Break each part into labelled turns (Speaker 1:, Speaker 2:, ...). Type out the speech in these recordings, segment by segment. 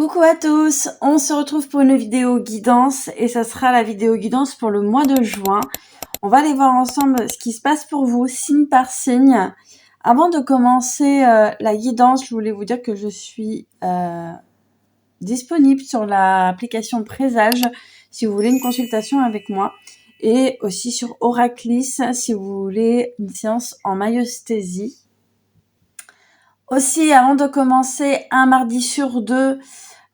Speaker 1: Coucou à tous, on se retrouve pour une vidéo guidance et ça sera la vidéo guidance pour le mois de juin. On va aller voir ensemble ce qui se passe pour vous, signe par signe. Avant de commencer la guidance, je voulais vous dire que je suis disponible sur l'application Présage si vous voulez une consultation avec moi et aussi sur Oraclis si vous voulez une séance en maïeusthésie. Aussi, avant de commencer, un mardi sur deux,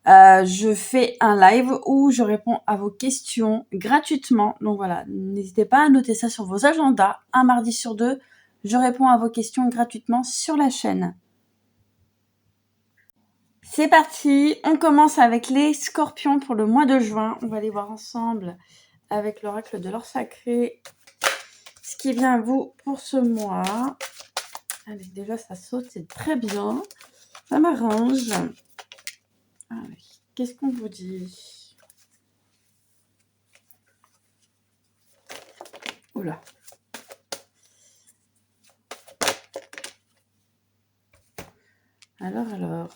Speaker 1: je fais un live où je réponds à vos questions gratuitement. Donc voilà, n'hésitez pas à noter ça sur vos agendas. Un mardi sur deux, je réponds à vos questions gratuitement sur la chaîne. C'est parti, on commence avec les scorpions pour le mois de juin. On va aller voir ensemble avec l'oracle de l'or sacré ce qui vient à vous pour ce mois. Allez, déjà ça saute, c'est très bien. Ça m'arrange. Allez, qu'est-ce qu'on vous dit? Oula. Alors.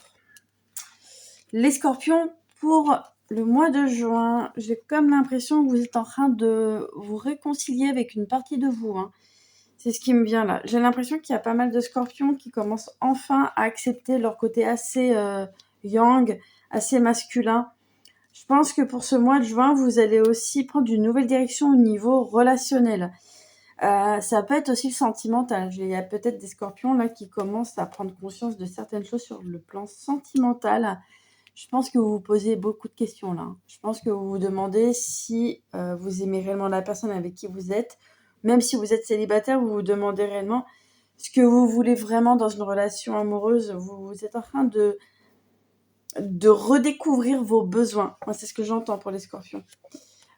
Speaker 1: Les scorpions, pour le mois de juin, j'ai comme l'impression que vous êtes en train de vous réconcilier avec une partie de vous. C'est ce qui me vient là. J'ai l'impression qu'il y a pas mal de scorpions qui commencent enfin à accepter leur côté assez yang, assez masculin. Je pense que pour ce mois de juin, vous allez aussi prendre une nouvelle direction au niveau relationnel. Ça peut être aussi le sentimental. Il y a peut-être des scorpions là qui commencent à prendre conscience de certaines choses sur le plan sentimental. Je pense que vous vous posez beaucoup de questions là. Je pense que vous vous demandez si vous aimez réellement la personne avec qui vous êtes. Même si vous êtes célibataire, vous vous demandez réellement ce que vous voulez vraiment dans une relation amoureuse. Vous êtes en train de redécouvrir vos besoins. Moi, c'est ce que j'entends pour les scorpions.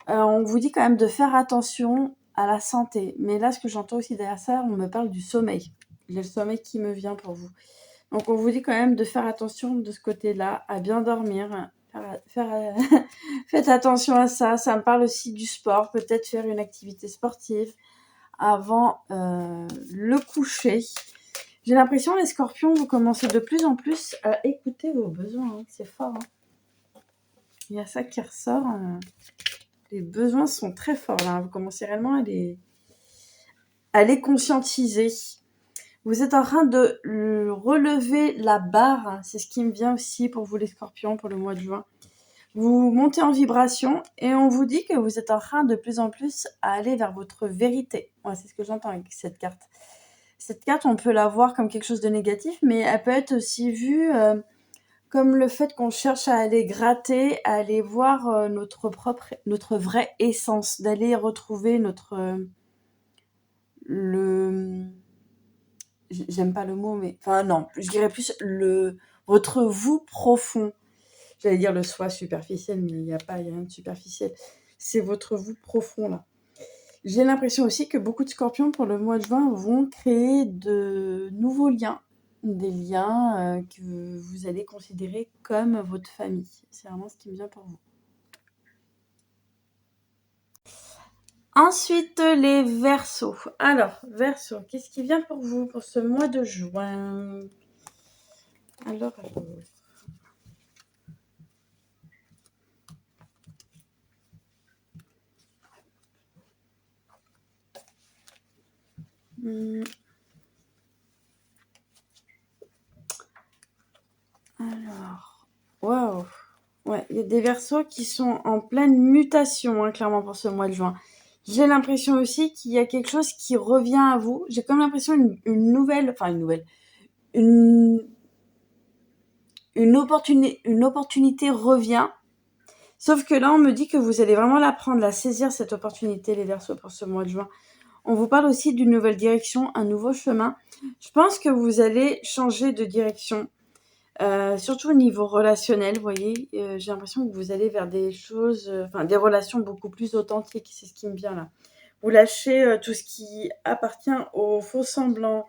Speaker 1: On vous dit quand même de faire attention à la santé. Mais là, ce que j'entends aussi derrière ça, on me parle du sommeil. Il y a le sommeil qui me vient pour vous. Donc, on vous dit quand même de faire attention de ce côté-là, à bien dormir. Faites attention à ça. Ça me parle aussi du sport. Peut-être faire une activité sportive avant le coucher. J'ai l'impression, les scorpions, vous commencez de plus en plus à écouter vos besoins. C'est fort. Il y a ça qui ressort. Les besoins sont très forts là. Vous commencez réellement à les conscientiser. Vous êtes en train de relever la barre. C'est ce qui me vient aussi pour vous les scorpions pour le mois de juin. Vous montez en vibration et on vous dit que vous êtes en train de plus en plus à aller vers votre vérité. Ouais, c'est ce que j'entends avec cette carte. Cette carte, on peut la voir comme quelque chose de négatif, mais elle peut être aussi vue comme le fait qu'on cherche à aller gratter, à aller voir notre vraie essence, d'aller retrouver j'aime pas le mot, mais enfin non, je dirais plus votre vous profond. J'allais dire le soi superficiel, mais il n'y a rien de superficiel. C'est votre vous profond là. J'ai l'impression aussi que beaucoup de scorpions pour le mois de juin vont créer de nouveaux liens. Des liens que vous allez considérer comme votre famille. C'est vraiment ce qui me vient pour vous. Ensuite, les Verseaux. Alors, Verseaux, qu'est-ce qui vient pour vous pour ce mois de juin? Alors. Alors, waouh. Ouais, il y a des Verseaux qui sont en pleine mutation, clairement, pour ce mois de juin. J'ai l'impression aussi qu'il y a quelque chose qui revient à vous. J'ai comme l'impression une opportunité revient. Sauf que là, on me dit que vous allez vraiment la prendre, la saisir, cette opportunité, les Verseaux, pour ce mois de juin. On vous parle aussi d'une nouvelle direction, un nouveau chemin. Je pense que vous allez changer de direction. Surtout au niveau relationnel, vous voyez, j'ai l'impression que vous allez vers des choses, des relations beaucoup plus authentiques, c'est ce qui me vient là. Vous lâchez tout ce qui appartient aux faux semblants,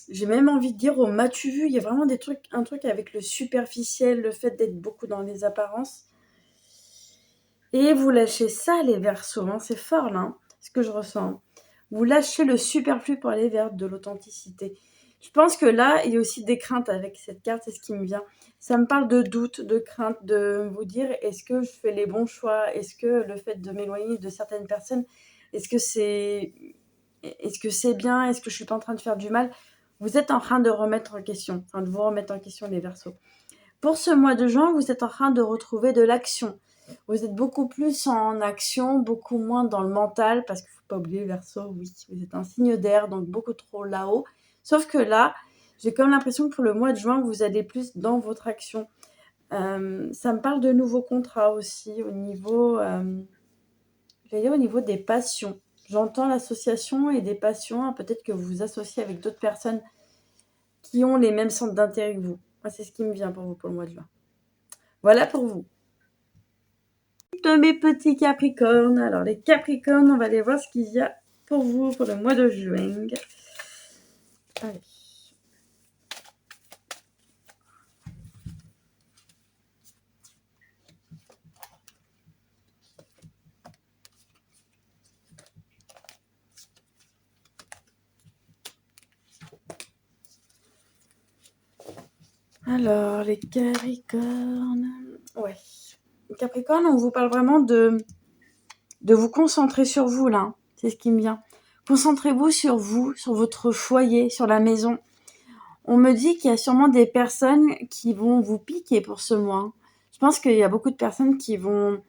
Speaker 1: j'ai même envie de dire au m'as-tu vu, il y a vraiment un truc avec le superficiel, le fait d'être beaucoup dans les apparences. Et vous lâchez ça, les Verseaux, c'est fort là, ce que je ressens. Vous lâchez le superflu pour aller vers de l'authenticité. Je pense que là, il y a aussi des craintes avec cette carte, c'est ce qui me vient. Ça me parle de doute, de crainte, de vous dire, est-ce que je fais les bons choix? Est-ce que le fait de m'éloigner de certaines personnes, est-ce que c'est bien? Est-ce que je suis pas en train de faire du mal? Vous êtes en train de remettre en question, enfin de vous remettre en question les Verseaux. Pour ce mois de juin, vous êtes en train de retrouver de l'action. Vous êtes beaucoup plus en action, beaucoup moins dans le mental, parce qu'il ne faut pas oublier, Verseau, oui, vous êtes un signe d'air, donc beaucoup trop là-haut. Sauf que là, j'ai comme l'impression que pour le mois de juin, vous allez plus dans votre action. Ça me parle de nouveaux contrats aussi, au niveau, j'allais dire au niveau des passions. J'entends l'association et des passions, hein, peut-être que vous vous associez avec d'autres personnes qui ont les mêmes centres d'intérêt que vous. Moi, c'est ce qui me vient pour vous pour le mois de juin. Voilà pour vous. De mes petits Capricornes. Alors, les Capricornes, on va aller voir ce qu'il y a pour vous pour le mois de juin. Allez. Alors, les Capricornes. Ouais. Les Capricornes, on vous parle vraiment de vous concentrer sur vous, là. C'est ce qui me vient. Concentrez-vous, sur votre foyer, sur la maison. On me dit qu'il y a sûrement des personnes qui vont vous piquer pour ce mois. Je pense qu'il y a beaucoup de personnes qui vont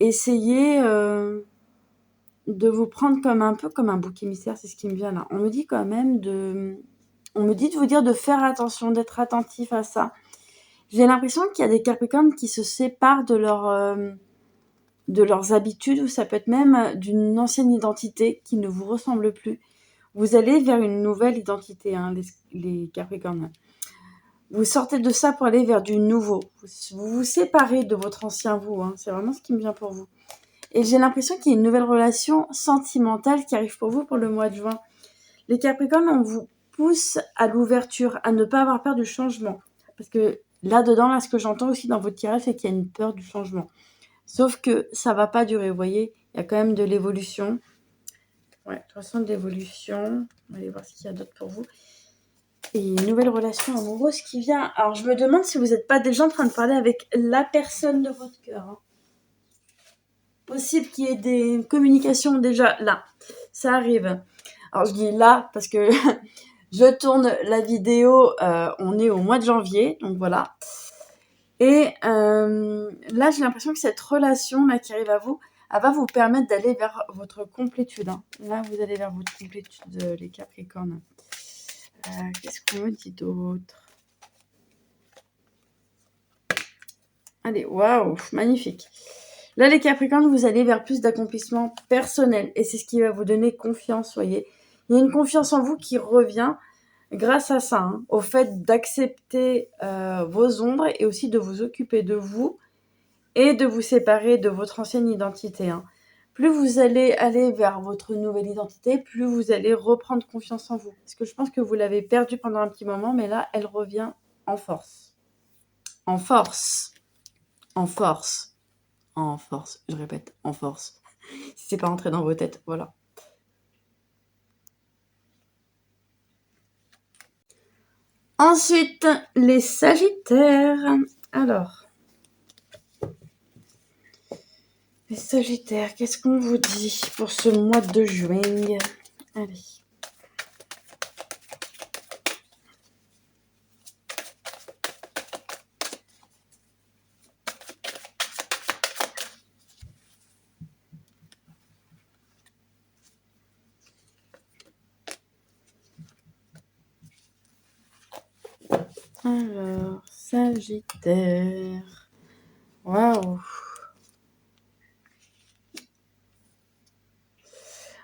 Speaker 1: essayer de vous prendre comme un peu comme un bouc émissaire, c'est ce qui me vient là. On me dit quand même on me dit de vous dire de faire attention, d'être attentif à ça. J'ai l'impression qu'il y a des Capricornes qui se séparent de leurs habitudes, ou ça peut être même d'une ancienne identité qui ne vous ressemble plus. Vous allez vers une nouvelle identité, hein, les Capricornes. Vous sortez de ça pour aller vers du nouveau. Vous vous séparez de votre ancien vous, hein. C'est vraiment ce qui me vient pour vous. Et j'ai l'impression qu'il y a une nouvelle relation sentimentale qui arrive pour vous pour le mois de juin. Les Capricornes, on vous pousse à l'ouverture, à ne pas avoir peur du changement. Parce que là-dedans, là, ce que j'entends aussi dans votre tirage, c'est qu'il y a une peur du changement. Sauf que ça va pas durer, vous voyez. Il y a quand même de l'évolution. Ouais, 300 d'évolution. On va aller voir ce qu'il y a d'autre pour vous. Et une nouvelle relation amoureuse qui vient. Alors, je me demande si vous n'êtes pas déjà en train de parler avec la personne de votre cœur. Hein. Possible qu'il y ait des communications déjà là. Ça arrive. Alors, je dis là parce que je tourne la vidéo. On est au mois de janvier, donc voilà. Et là, j'ai l'impression que cette relation-là qui arrive à vous, elle va vous permettre d'aller vers votre complétude. Hein. Là, vous allez vers votre complétude, les Capricornes. Qu'est-ce qu'on me dit d'autre? Allez, waouh, magnifique. Là, les Capricornes, vous allez vers plus d'accomplissement personnel. Et c'est ce qui va vous donner confiance, voyez. Il y a une confiance en vous qui revient grâce à ça, hein, au fait d'accepter vos ombres et aussi de vous occuper de vous et de vous séparer de votre ancienne identité. Hein. Plus vous allez aller vers votre nouvelle identité, plus vous allez reprendre confiance en vous. Parce que je pense que vous l'avez perdue pendant un petit moment, mais là, elle revient en force. En force. En force. En force. Je répète, en force. Si c'est pas rentré dans vos têtes, voilà. Ensuite, les Sagittaires. Alors, les Sagittaires, qu'est-ce qu'on vous dit pour ce mois de juin? Allez. Alors, Sagittaire. Waouh.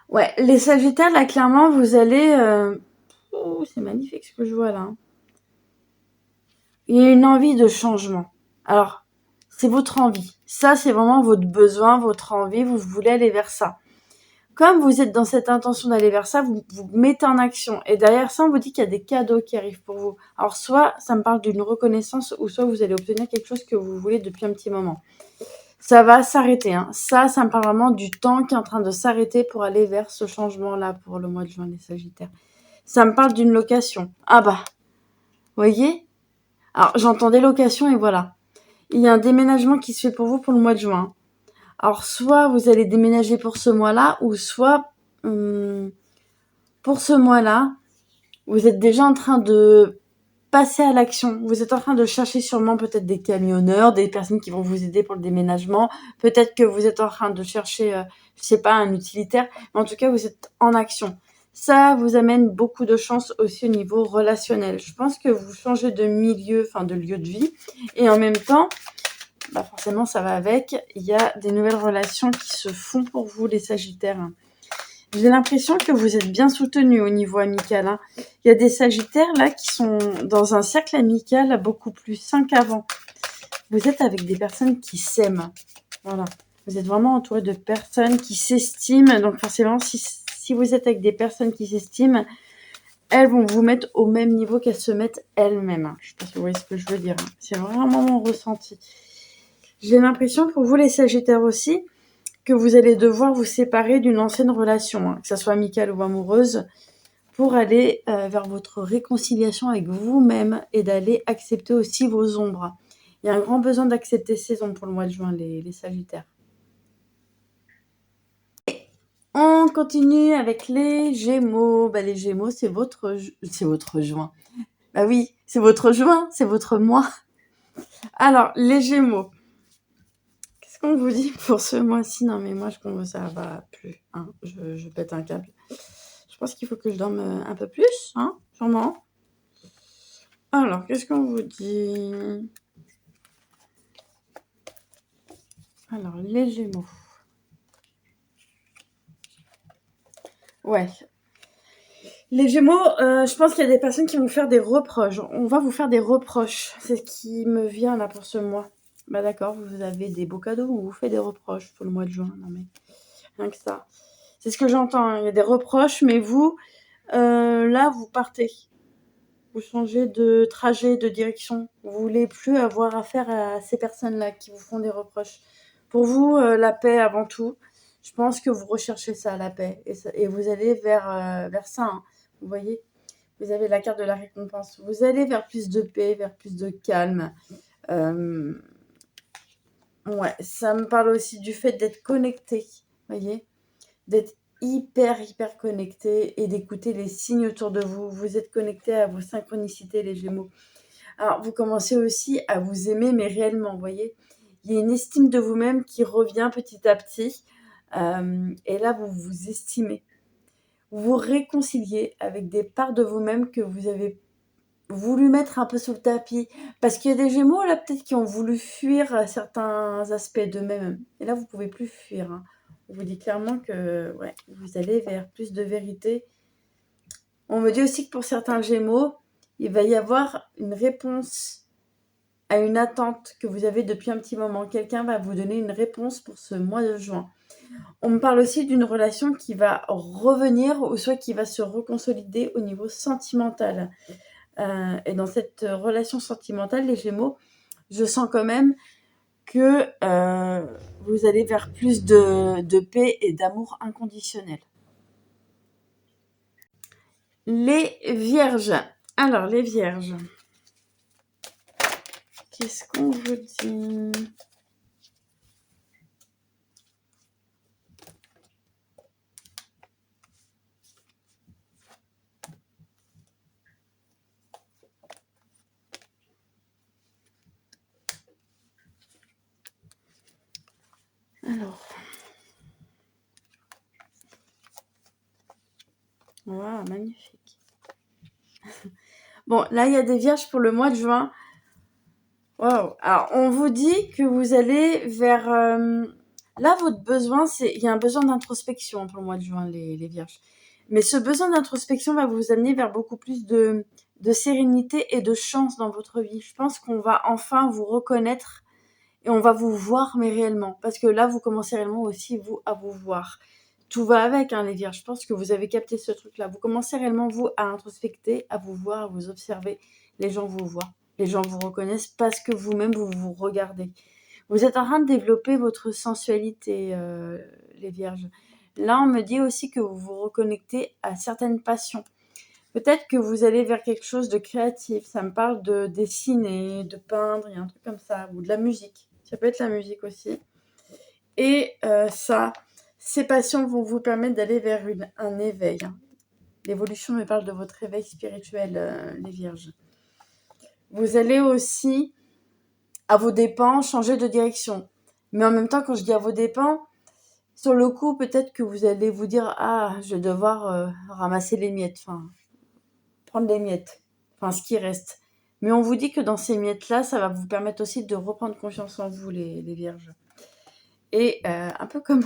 Speaker 1: Ouais, les Sagittaires, là, clairement, vous allez... Oh, c'est magnifique ce que je vois là. Il y a une envie de changement. Alors, c'est votre envie. Ça, c'est vraiment votre besoin, votre envie. Vous voulez aller vers ça. Comme vous êtes dans cette intention d'aller vers ça, vous vous mettez en action. Et derrière ça, on vous dit qu'il y a des cadeaux qui arrivent pour vous. Alors, soit ça me parle d'une reconnaissance, ou soit vous allez obtenir quelque chose que vous voulez depuis un petit moment. Ça va s'arrêter. Hein. Ça me parle vraiment du temps qui est en train de s'arrêter pour aller vers ce changement-là pour le mois de juin, les Sagittaires. Ça me parle d'une location. Ah bah, vous voyez? Alors, j'entends des locations et voilà. Il y a un déménagement qui se fait pour vous pour le mois de juin. Alors, soit vous allez déménager pour ce mois-là, ou soit pour ce mois-là, vous êtes déjà en train de passer à l'action. Vous êtes en train de chercher sûrement peut-être des camionneurs, des personnes qui vont vous aider pour le déménagement. Peut-être que vous êtes en train de chercher, je sais pas, un utilitaire. Mais en tout cas, vous êtes en action. Ça vous amène beaucoup de chance aussi au niveau relationnel. Je pense que vous changez de milieu, enfin de lieu de vie. Et en même temps, bah forcément, ça va avec. Il y a des nouvelles relations qui se font pour vous, les Sagittaires. J'ai l'impression que vous êtes bien soutenus au niveau amical. Hein. Il y a des Sagittaires là qui sont dans un cercle amical beaucoup plus sain qu'avant. Vous êtes avec des personnes qui s'aiment. Voilà. Vous êtes vraiment entouré de personnes qui s'estiment. Donc forcément, si vous êtes avec des personnes qui s'estiment, elles vont vous mettre au même niveau qu'elles se mettent elles-mêmes. Je ne sais pas si vous voyez ce que je veux dire. Hein. C'est vraiment mon ressenti. J'ai l'impression pour vous les Sagittaires aussi, que vous allez devoir vous séparer d'une ancienne relation, que ça soit amicale ou amoureuse, pour aller vers votre réconciliation avec vous-même et d'aller accepter aussi vos ombres. Il y a un grand besoin d'accepter ces ombres pour le mois de juin, les Sagittaires. On continue avec les Gémeaux. Bah, les Gémeaux, c'est votre juin. Bah oui, c'est votre juin, c'est votre mois. Alors, les Gémeaux. Qu'est-ce qu'on vous dit pour ce mois-ci? Non, mais moi, ça va plus. Hein. Je pète un câble. Je pense qu'il faut que je dorme un peu plus, hein, sûrement. Alors, qu'est-ce qu'on vous dit? Alors, les Gémeaux. Ouais. Les Gémeaux, je pense qu'il y a des personnes qui vont faire des reproches. On va vous faire des reproches. C'est ce qui me vient là pour ce mois. Bah d'accord, vous avez des beaux cadeaux, on vous fait des reproches pour le mois de juin. Non mais, rien que ça. C'est ce que j'entends, hein. Il y a des reproches, mais vous, là, vous partez. Vous changez de trajet, de direction. Vous voulez plus avoir affaire à ces personnes-là qui vous font des reproches. Pour vous, la paix avant tout. Je pense que vous recherchez ça, la paix. Et vous allez vers ça. Hein. Vous voyez, vous avez la carte de la récompense. Vous allez vers plus de paix, vers plus de calme. Ouais, ça me parle aussi du fait d'être connecté. Vous voyez, d'être hyper connecté et d'écouter les signes autour de vous. Vous êtes connecté à vos synchronicités, les Gémeaux. Alors, vous commencez aussi à vous aimer, mais réellement, vous voyez. Il y a une estime de vous-même qui revient petit à petit. Et là, vous vous estimez. Vous vous réconciliez avec des parts de vous-même que vous avez voulu mettre un peu sous le tapis. Parce qu'il y a des Gémeaux, là, peut-être, qui ont voulu fuir certains aspects d'eux-mêmes. Et là, vous ne pouvez plus fuir. Hein. On vous dit clairement que ouais, vous allez vers plus de vérité. On me dit aussi que pour certains Gémeaux, il va y avoir une réponse à une attente que vous avez depuis un petit moment. Quelqu'un va vous donner une réponse pour ce mois de juin. On me parle aussi d'une relation qui va revenir ou soit qui va se reconsolider au niveau sentimental. Et dans cette relation sentimentale, les Gémeaux, je sens quand même que vous allez vers plus de paix et d'amour inconditionnel. Les Vierges. Alors, les Vierges. Qu'est-ce qu'on vous dit? Alors. Wow, magnifique. Bon, là, il y a des Vierges pour le mois de juin. Wow. Alors, on vous dit que vous allez vers... Là, votre besoin, il y a un besoin d'introspection pour le mois de juin, les Vierges. Mais ce besoin d'introspection va vous amener vers beaucoup plus de sérénité et de chance dans votre vie. Je pense qu'on va enfin vous reconnaître et on va vous voir, mais réellement. Parce que là, vous commencez réellement aussi, vous, à vous voir. Tout va avec, hein, les Vierges. Je pense que vous avez capté ce truc-là. Vous commencez réellement, vous, à introspecter, à vous voir, à vous observer. Les gens vous voient. Les gens vous reconnaissent parce que vous-même, vous vous regardez. Vous êtes en train de développer votre sensualité, les Vierges. Là, on me dit aussi que vous vous reconnectez à certaines passions. Peut-être que vous allez vers quelque chose de créatif. Ça me parle de dessiner, de peindre, il y a un truc comme ça, ou de la musique. Ça peut être la musique aussi. Et ces passions vont vous permettre d'aller vers un éveil. L'évolution me parle de votre éveil spirituel, les Vierges. Vous allez aussi, à vos dépens, changer de direction. Mais en même temps, quand je dis à vos dépens, sur le coup, peut-être que vous allez vous dire « Ah, je vais devoir ramasser les miettes, enfin, prendre les miettes, enfin, ce qui reste. » Mais on vous dit que dans ces miettes-là, ça va vous permettre aussi de reprendre confiance en vous, les Vierges. Et un peu comme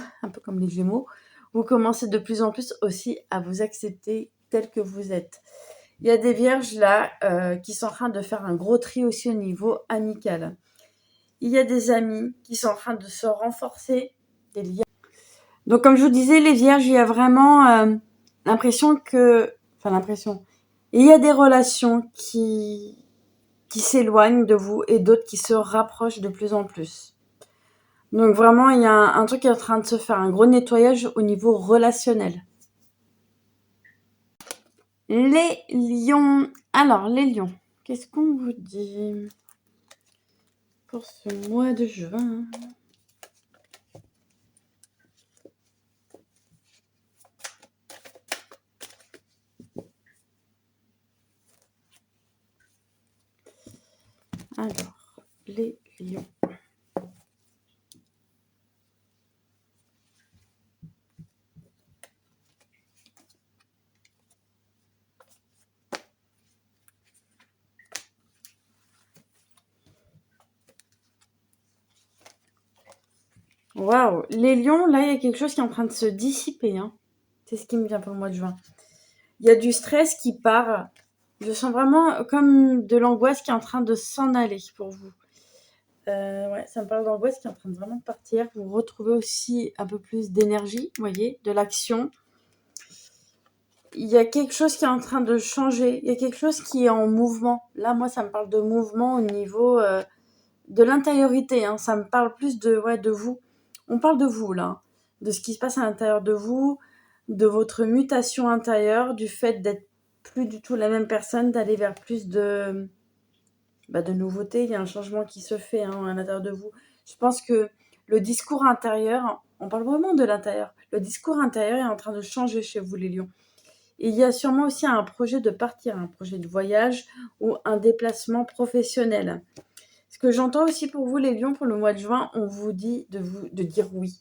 Speaker 1: les Gémeaux, vous commencez de plus en plus aussi à vous accepter tel que vous êtes. Il y a des Vierges là qui sont en train de faire un gros tri aussi au niveau amical. Il y a des amis qui sont en train de se renforcer, des liens. Donc comme je vous disais, les Vierges, il y a vraiment l'impression que... Enfin l'impression. Il y a des relations qui s'éloignent de vous et d'autres qui se rapprochent de plus en plus. Donc vraiment, il y a un truc qui est en train de se faire, un gros nettoyage au niveau relationnel. Les lions. Alors, les lions, qu'est-ce qu'on vous dit pour ce mois de juin? Alors, les lions. Waouh, les lions, là, il y a quelque chose qui est en train de se dissiper. Hein. C'est ce qui me vient pour le mois de juin. Il y a du stress qui part. Je sens vraiment comme de l'angoisse qui est en train de s'en aller pour vous. Ouais, ça me parle d'angoisse qui est en train de vraiment partir. Vous retrouvez aussi un peu plus d'énergie, vous voyez, de l'action. Il y a quelque chose qui est en train de changer. Il y a quelque chose qui est en mouvement. Là, moi, ça me parle de mouvement au niveau de l'intériorité. Hein. Ça me parle plus de vous. On parle de vous, là. De ce qui se passe à l'intérieur de vous, de votre mutation intérieure, du fait d'être plus du tout la même personne, d'aller vers plus de nouveautés. Il y a un changement qui se fait à l'intérieur de vous. Je pense que le discours intérieur, on parle vraiment de l'intérieur. Le discours intérieur est en train de changer chez vous, les lions. Et il y a sûrement aussi un projet de partir, un projet de voyage ou un déplacement professionnel. Ce que j'entends aussi pour vous, les lions, pour le mois de juin, on vous dit de dire oui.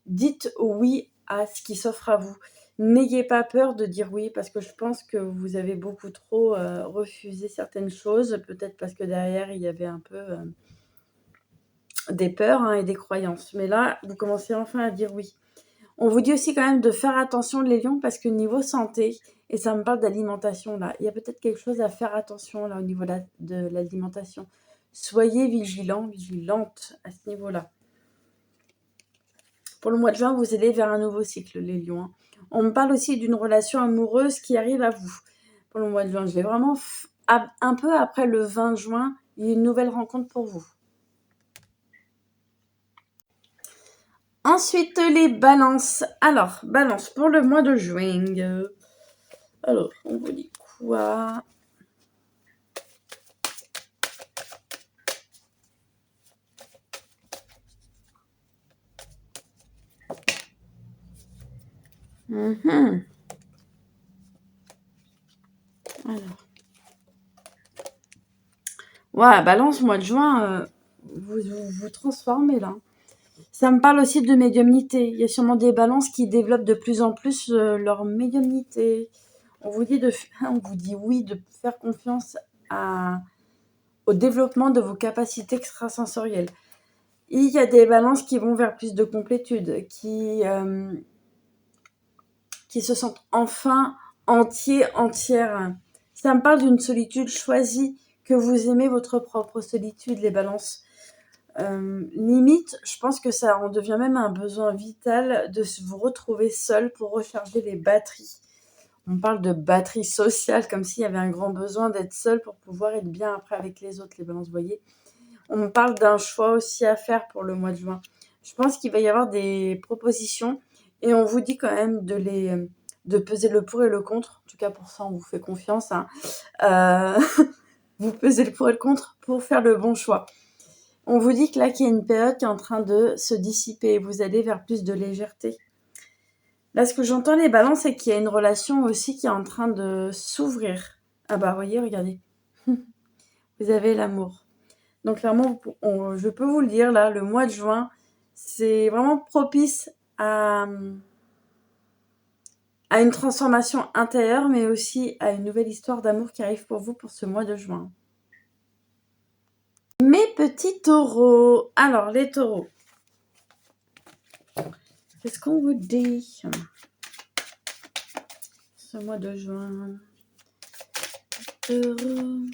Speaker 1: Dites oui à ce qui s'offre à vous. N'ayez pas peur de dire oui, parce que je pense que vous avez beaucoup trop refusé certaines choses, peut-être parce que derrière, il y avait un peu des peurs et des croyances. Mais là, vous commencez enfin à dire oui. On vous dit aussi quand même de faire attention, les lions, parce que niveau santé, et ça me parle d'alimentation là, il y a peut-être quelque chose à faire attention là au niveau de l'alimentation. Soyez vigilants, vigilantes à ce niveau-là. Pour le mois de juin, vous allez vers un nouveau cycle, les lions. Hein. On me parle aussi d'une relation amoureuse qui arrive à vous. Pour le mois de juin, je vais vraiment un peu après le 20 juin, il y a une nouvelle rencontre pour vous. Ensuite, les balances. Alors, balance pour le mois de juin. Alors, on vous dit quoi? Alors. Ouais, balance, mois de juin, vous transformez là. Ça me parle aussi de médiumnité. Il y a sûrement des balances qui développent de plus en plus leur médiumnité. On vous dit on vous dit oui, de faire confiance au développement de vos capacités extrasensorielles. Il y a des balances qui vont vers plus de complétude, qui se sentent enfin entières. Ça me parle d'une solitude choisie, que vous aimez votre propre solitude, les balances. Limite, je pense que ça en devient même un besoin vital de vous retrouver seul pour recharger les batteries. On parle de batterie sociale, comme s'il y avait un grand besoin d'être seul pour pouvoir être bien après avec les autres, les balances, vous voyez. On me parle d'un choix aussi à faire pour le mois de juin. Je pense qu'il va y avoir des propositions et on vous dit quand même de de peser le pour et le contre. En tout cas, pour ça, on vous fait confiance. Hein. Vous pesez le pour et le contre pour faire le bon choix. On vous dit que là, qu'il y a une période qui est en train de se dissiper. Vous allez vers plus de légèreté. Là, ce que j'entends les balances, c'est qu'il y a une relation aussi qui est en train de s'ouvrir. Ah bah, voyez, regardez. Vous avez l'amour. Donc, clairement, je peux vous le dire, là, le mois de juin, c'est vraiment propice à une transformation intérieure, mais aussi à une nouvelle histoire d'amour qui arrive pour vous pour ce mois de juin. Mes petits taureaux. Alors, les taureaux. Qu'est-ce qu'on vous dit ce mois de juin? Taureaux.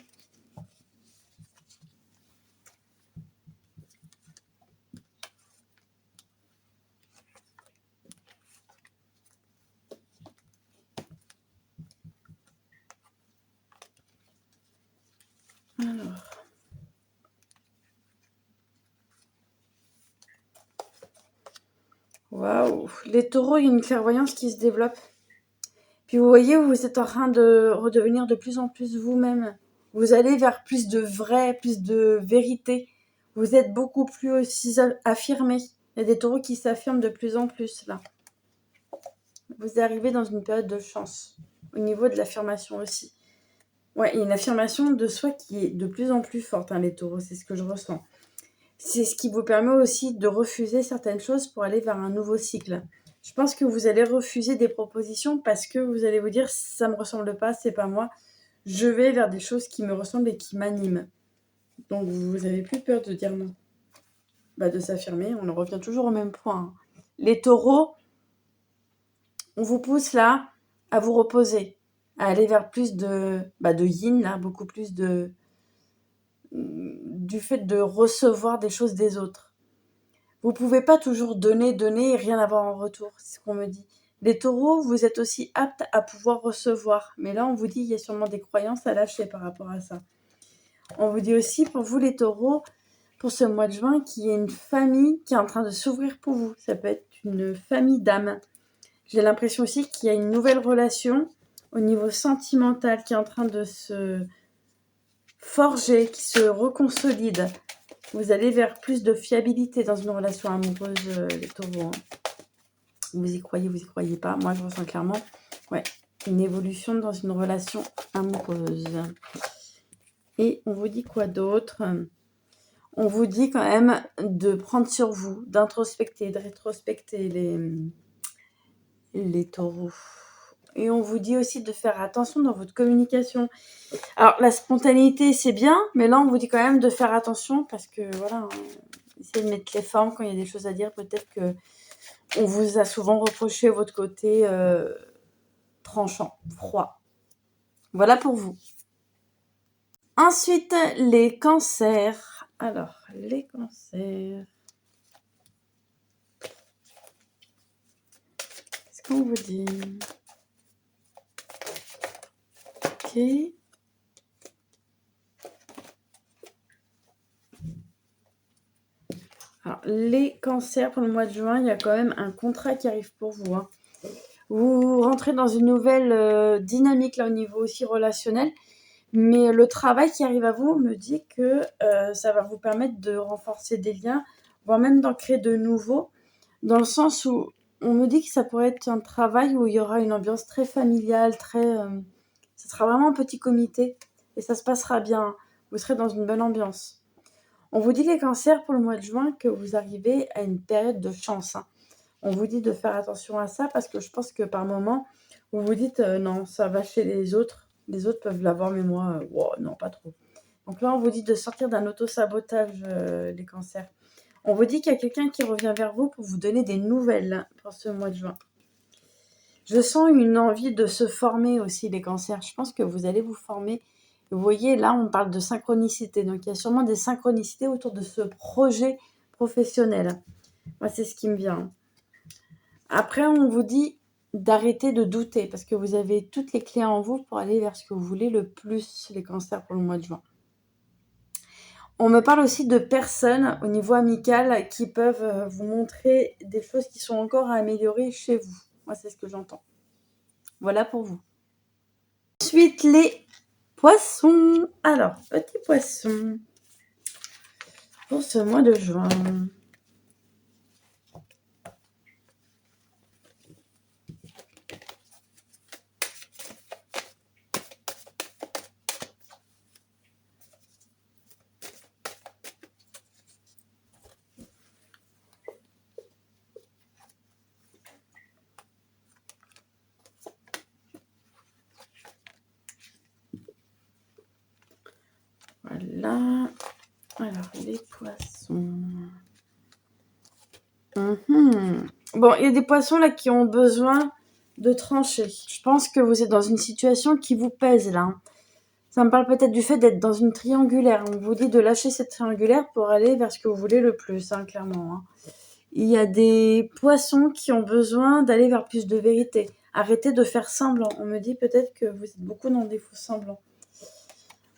Speaker 1: Alors. Waouh. Les taureaux, il y a une clairvoyance qui se développe. Puis vous voyez, vous êtes en train de redevenir de plus en plus vous-même. Vous allez vers plus de vrai, plus de vérité. Vous êtes beaucoup plus aussi affirmé. Il y a des taureaux qui s'affirment de plus en plus là. Vous arrivez dans une période de chance. Au niveau de l'affirmation aussi. Ouais, il y a une affirmation de soi qui est de plus en plus forte, hein, les taureaux. C'est ce que je ressens. C'est ce qui vous permet aussi de refuser certaines choses pour aller vers un nouveau cycle. Je pense que vous allez refuser des propositions parce que vous allez vous dire ça me ressemble pas, c'est pas moi. Je vais vers des choses qui me ressemblent et qui m'animent. Donc vous n'avez plus peur de dire non. Bah, de s'affirmer, on en revient toujours au même point. Hein. Les taureaux, on vous pousse là à vous reposer, à aller vers plus de yin, là, beaucoup plus du fait de recevoir des choses des autres. Vous pouvez pas toujours donner et rien avoir en retour, c'est ce qu'on me dit. Les taureaux, vous êtes aussi aptes à pouvoir recevoir. Mais là, on vous dit qu'il y a sûrement des croyances à lâcher par rapport à ça. On vous dit aussi, pour vous les taureaux, pour ce mois de juin, qu'il y a une famille qui est en train de s'ouvrir pour vous. Ça peut être une famille d'âmes. J'ai l'impression aussi qu'il y a une nouvelle relation au niveau sentimental qui est en train de se forger, qui se reconsolide. Vous allez vers plus de fiabilité dans une relation amoureuse, les taureaux. Hein. Vous y croyez pas. Moi, je ressens clairement une évolution dans une relation amoureuse. Et on vous dit quoi d'autre? On vous dit quand même de prendre sur vous, d'introspecter, de rétrospecter les taureaux. Et on vous dit aussi de faire attention dans votre communication. Alors, la spontanéité, c'est bien, mais là, on vous dit quand même de faire attention parce que, voilà, essayez de mettre les formes quand il y a des choses à dire. Peut-être que on vous a souvent reproché votre côté tranchant, froid. Voilà pour vous. Ensuite, les cancers. Alors, les cancers. Qu'est-ce qu'on vous dit? Ok. Alors, les cancers pour le mois de juin, il y a quand même un contrat qui arrive pour vous. Hein. Vous rentrez dans une nouvelle dynamique là au niveau aussi relationnel. Mais le travail qui arrive à vous me dit que ça va vous permettre de renforcer des liens, voire même d'en créer de nouveaux, dans le sens où on me dit que ça pourrait être un travail où il y aura une ambiance très familiale, ce sera vraiment un petit comité et ça se passera bien. Vous serez dans une bonne ambiance. On vous dit les cancers pour le mois de juin que vous arrivez à une période de chance. Hein. On vous dit de faire attention à ça parce que je pense que par moment, vous vous dites non, ça va chez les autres. Les autres peuvent l'avoir, mais moi, non, pas trop. Donc là, on vous dit de sortir d'un auto-sabotage, les cancers. On vous dit qu'il y a quelqu'un qui revient vers vous pour vous donner des nouvelles pour ce mois de juin. Je sens une envie de se former aussi, les cancers. Je pense que vous allez vous former. Vous voyez, là, on parle de synchronicité. Donc, il y a sûrement des synchronicités autour de ce projet professionnel. Moi, c'est ce qui me vient. Après, on vous dit d'arrêter de douter parce que vous avez toutes les clés en vous pour aller vers ce que vous voulez le plus, les cancers pour le mois de juin. On me parle aussi de personnes au niveau amical qui peuvent vous montrer des choses qui sont encore à améliorer chez vous. Moi, c'est ce que j'entends. Voilà pour vous. Ensuite, les poissons. Alors, petits poissons. Pour ce mois de juin. Voilà. Alors, les poissons. Bon, il y a des poissons là qui ont besoin de trancher. Je pense que vous êtes dans une situation qui vous pèse là. Ça me parle peut-être du fait d'être dans une triangulaire. On vous dit de lâcher cette triangulaire pour aller vers ce que vous voulez le plus, clairement. Il y a des poissons qui ont besoin d'aller vers plus de vérité. Arrêtez de faire semblant. On me dit peut-être que vous êtes beaucoup dans des faux semblants.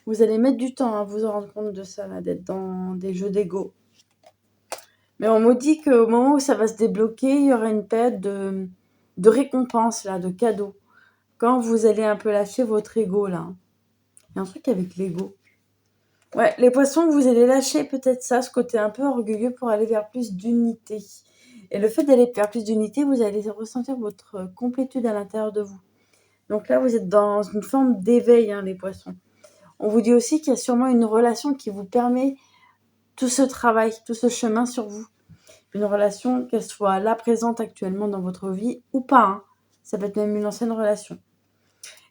Speaker 1: Vous allez mettre du temps à vous en rendre compte de ça, là, d'être dans des jeux d'ego. Mais on me dit qu'au moment où ça va se débloquer, il y aura une période de récompense, là, de cadeau. Quand vous allez un peu lâcher votre ego, là. Il y a un truc avec l'ego. Ouais, les poissons, vous allez lâcher peut-être ça, ce côté un peu orgueilleux pour aller vers plus d'unité. Et le fait d'aller vers plus d'unité, vous allez ressentir votre complétude à l'intérieur de vous. Donc là, vous êtes dans une forme d'éveil, les poissons. On vous dit aussi qu'il y a sûrement une relation qui vous permet tout ce travail, tout ce chemin sur vous. Une relation, qu'elle soit là présente actuellement dans votre vie ou pas. Ça peut être même une ancienne relation.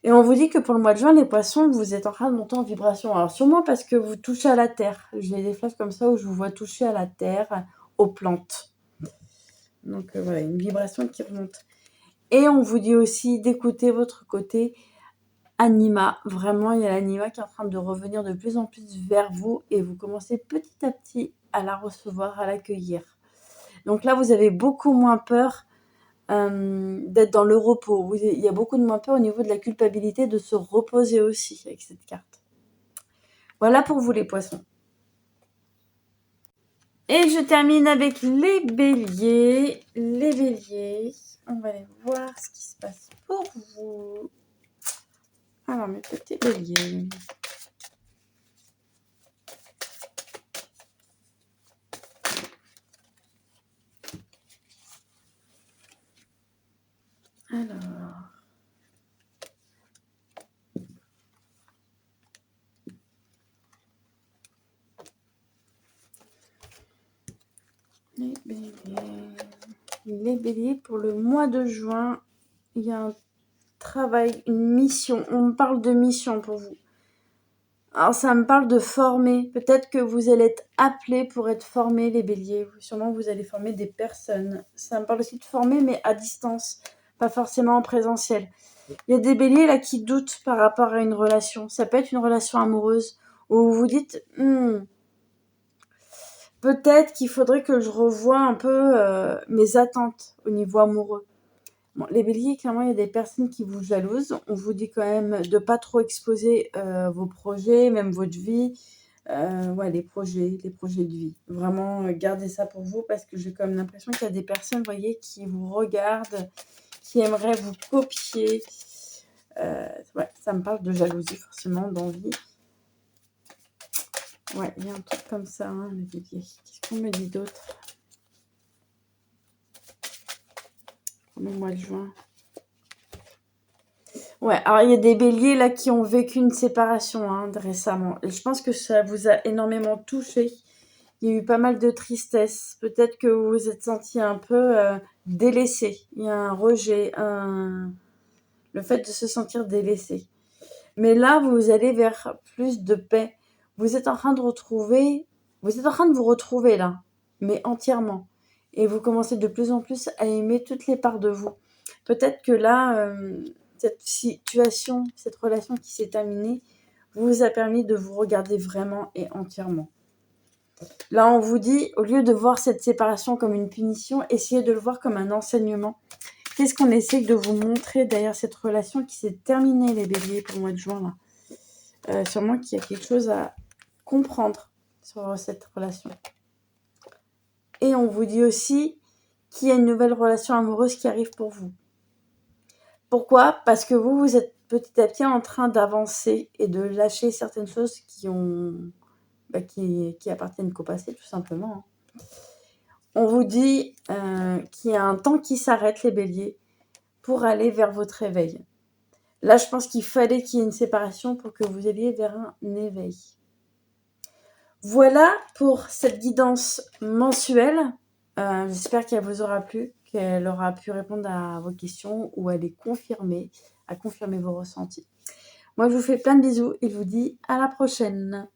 Speaker 1: Et on vous dit que pour le mois de juin, les poissons, vous êtes en train de monter en vibration. Alors sûrement parce que vous touchez à la terre. J'ai des flashs comme ça où je vous vois toucher à la terre, aux plantes. Donc voilà, une vibration qui remonte. Et on vous dit aussi d'écouter votre côté anima. Vraiment, il y a l'anima qui est en train de revenir de plus en plus vers vous et vous commencez petit à petit à la recevoir, à l'accueillir. Donc là, vous avez beaucoup moins peur d'être dans le repos. Il y a beaucoup de moins peur au niveau de la culpabilité de se reposer aussi avec cette carte. Voilà pour vous les poissons. Et je termine avec les béliers. Les béliers, on va aller voir ce qui se passe pour vous. Alors mes petits béliers. Alors. Les béliers. Les béliers, pour le mois de juin, il y a un travail, une mission. On me parle de mission pour vous. Alors ça me parle de former. Peut-être que vous allez être appelés pour être formés, les béliers. Sûrement vous allez former des personnes. Ça me parle aussi de former, mais à distance. Pas forcément en présentiel. Il y a des béliers là qui doutent par rapport à une relation. Ça peut être une relation amoureuse où vous vous dites peut-être qu'il faudrait que je revoie un peu mes attentes au niveau amoureux. Bon, les béliers, clairement, il y a des personnes qui vous jalousent. On vous dit quand même de pas trop exposer vos projets, même votre vie. Les projets de vie. Vraiment, gardez ça pour vous parce que j'ai quand même l'impression qu'il y a des personnes, vous voyez, qui vous regardent, qui aimeraient vous copier. Ça me parle de jalousie, forcément, d'envie. Ouais, il y a un truc comme ça, les béliers. Qu'est-ce qu'on me dit d'autre le mois de juin? Ouais, alors il y a des béliers là qui ont vécu une séparation récemment. Et je pense que ça vous a énormément touché. Il y a eu pas mal de tristesse. Peut-être que vous vous êtes senti un peu délaissé. Il y a un rejet, le fait de se sentir délaissé. Mais là, vous allez vers plus de paix. Vous êtes en train de vous retrouver là, mais entièrement. Et vous commencez de plus en plus à aimer toutes les parts de vous. Peut-être que là, cette situation, cette relation qui s'est terminée, vous a permis de vous regarder vraiment et entièrement. Là, on vous dit, au lieu de voir cette séparation comme une punition, essayez de le voir comme un enseignement. Qu'est-ce qu'on essaie de vous montrer derrière cette relation qui s'est terminée, les béliers, pour le mois de juin là. Sûrement qu'il y a quelque chose à comprendre sur cette relation. Et on vous dit aussi qu'il y a une nouvelle relation amoureuse qui arrive pour vous. Pourquoi? Parce que vous êtes petit à petit en train d'avancer et de lâcher certaines choses qui appartiennent qu'au passé, tout simplement. On vous dit qu'il y a un temps qui s'arrête, les béliers, pour aller vers votre réveil. Là, je pense qu'il fallait qu'il y ait une séparation pour que vous alliez vers un éveil. Voilà pour cette guidance mensuelle. J'espère qu'elle vous aura plu, qu'elle aura pu répondre à vos questions ou à confirmer vos ressentis. Moi, je vous fais plein de bisous et je vous dis à la prochaine.